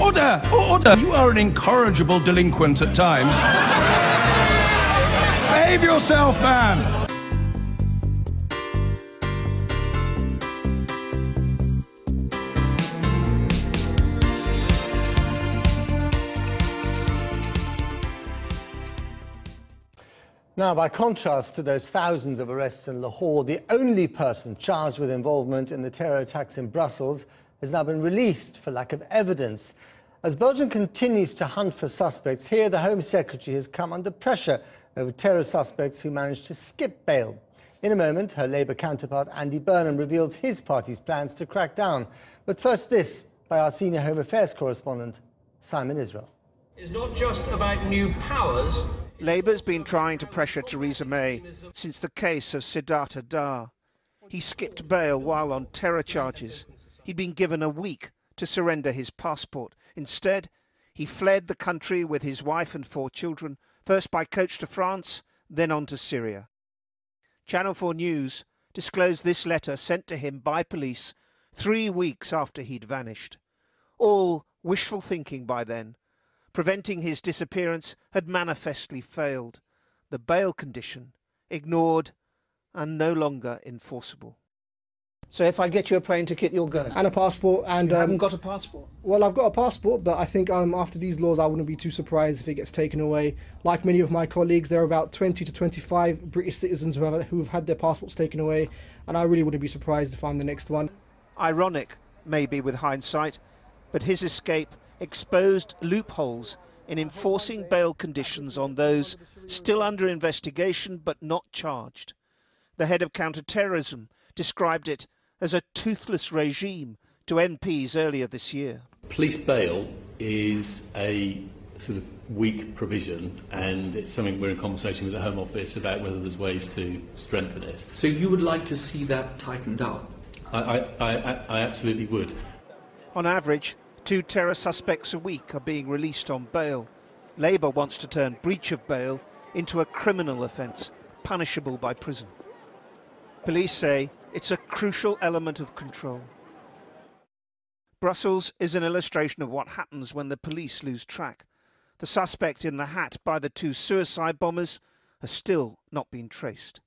Order! Order! You are an incorrigible delinquent at times. Behave yourself, man! Now, by contrast to those thousands of arrests in Lahore, the only person charged with involvement in the terror attacks in Brussels has now been released for lack of evidence. As Belgium continues to hunt for suspects, here the Home Secretary has come under pressure over terror suspects who managed to skip bail. In a moment, her Labour counterpart Andy Burnham reveals his party's plans to crack down. But first this, by our senior Home Affairs correspondent, Simon Israel. It's not just about new powers. Labour's been trying to pressure Theresa May since the case of Siddhartha Dar. He skipped bail while on terror charges. He'd been given a week to surrender his passport. Instead, he fled the country with his wife and 4 children, first by coach to France, then on to Syria. Channel 4 News disclosed this letter sent to him by police 3 weeks after he'd vanished. All wishful thinking by then. Preventing his disappearance had manifestly failed. The bail condition ignored and no longer enforceable. So if I get you a plane ticket, you'll go? And a passport. And you haven't got a passport? Well, I've got a passport, but I think after these laws, I wouldn't be too surprised if it gets taken away. Like many of my colleagues, there are about 20 to 25 British citizens who've had their passports taken away, and I really wouldn't be surprised if I'm the next one. Ironic, maybe with hindsight, but his escape exposed loopholes in enforcing bail conditions on those still under investigation but not charged. The head of counter-terrorism described it as a toothless regime to MPs earlier this year. Police bail is a sort of weak provision, and it's something we're in conversation with the Home Office about whether there's ways to strengthen it. So you would like to see that tightened up? I absolutely would. On average, 2 terror suspects a week are being released on bail. Labour wants to turn breach of bail into a criminal offence, punishable by prison. Police say it's a crucial element of control. Brussels is an illustration of what happens when the police lose track. The suspect in the hat by the 2 suicide bombers has still not been traced.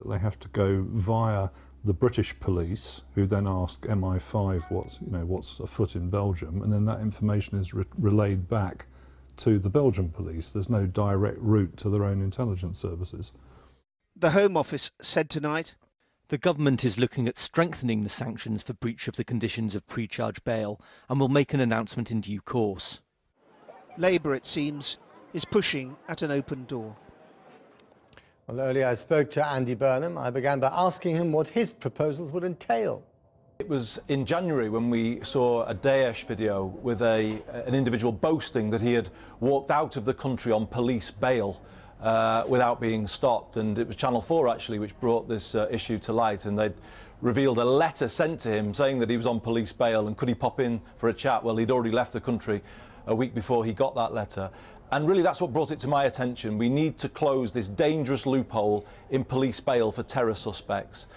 They have to go via the British police, who then ask MI5 what's afoot in Belgium, and then that information is relayed back to the Belgian police. There's no direct route to their own intelligence services. The Home Office said tonight, the government is looking at strengthening the sanctions for breach of the conditions of pre-charge bail and will make an announcement in due course. Labour, it seems, is pushing at an open door. Well, earlier I spoke to Andy Burnham. I began by asking him what his proposals would entail. It was in January when we saw a Daesh video with an individual boasting that he had walked out of the country on police bail without being stopped. And it was Channel 4 actually which brought this issue to light, and they'd revealed a letter sent to him saying that he was on police bail and could he pop in for a chat. Well, he'd already left the country a week before he got that letter. And really that's what brought it to my attention. We need to close this dangerous loophole in police bail for terror suspects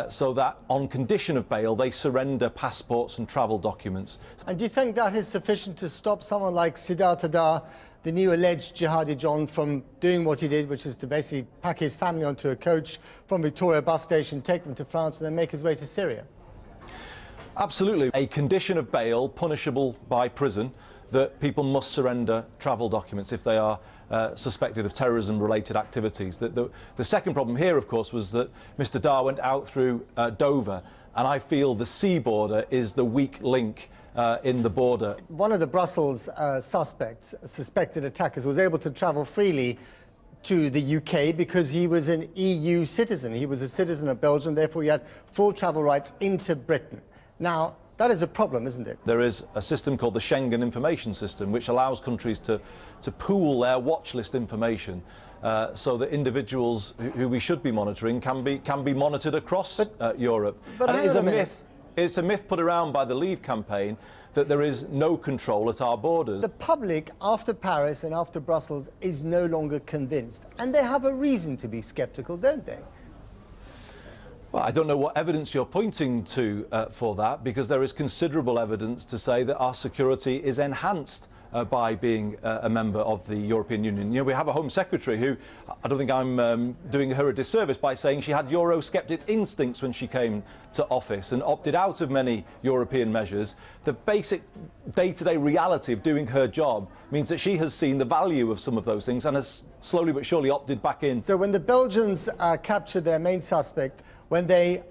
so that on condition of bail they surrender passports and travel documents. And do you think that is sufficient to stop someone like Siddhartha Dar, the new alleged jihadi John, from doing what he did, which is to basically pack his family onto a coach from Victoria bus station, take them to France and then make his way to Syria? Absolutely. A condition of bail punishable by prison, that people must surrender travel documents if they are suspected of terrorism-related activities. The second problem here, of course, was that Mr Dar went out through Dover, and I feel the sea border is the weak link in the border. One of the Brussels suspected attackers, was able to travel freely to the UK because he was an EU citizen. He was a citizen of Belgium, therefore he had full travel rights into Britain. Now, that is a problem, isn't it? There is a system called the Schengen Information System, which allows countries to pool their watch list information so that individuals who we should be monitoring can be monitored across Europe. But and it is a myth. It's a myth put around by the Leave campaign that there is no control at our borders. The public, after Paris and after Brussels, is no longer convinced. And they have a reason to be sceptical, don't they? Well, I don't know what evidence you're pointing to for that, because there is considerable evidence to say that our security is enhanced by being a member of the European Union. You know, we have a Home Secretary who, I don't think I'm doing her a disservice by saying she had Eurosceptic instincts when she came to office and opted out of many European measures. The basic day-to-day reality of doing her job means that she has seen the value of some of those things and has slowly but surely opted back in. So when the Belgians captured their main suspect, when they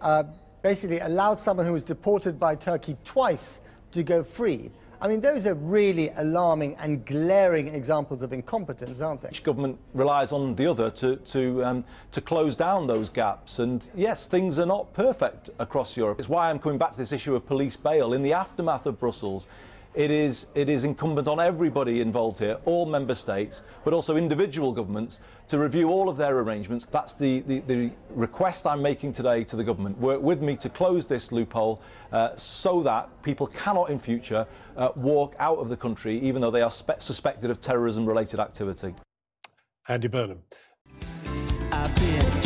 basically allowed someone who was deported by Turkey twice to go free, I mean, those are really alarming and glaring examples of incompetence, aren't they? Each government relies on the other to close down those gaps. And yes, things are not perfect across Europe. It's why I'm coming back to this issue of police bail. In the aftermath of Brussels, it is incumbent on everybody involved here, all member states, but also individual governments, to review all of their arrangements. That's the request I'm making today to the government. Work with me to close this loophole so that people cannot in future walk out of the country even though they are suspected of terrorism-related activity. Andy Burnham. I've been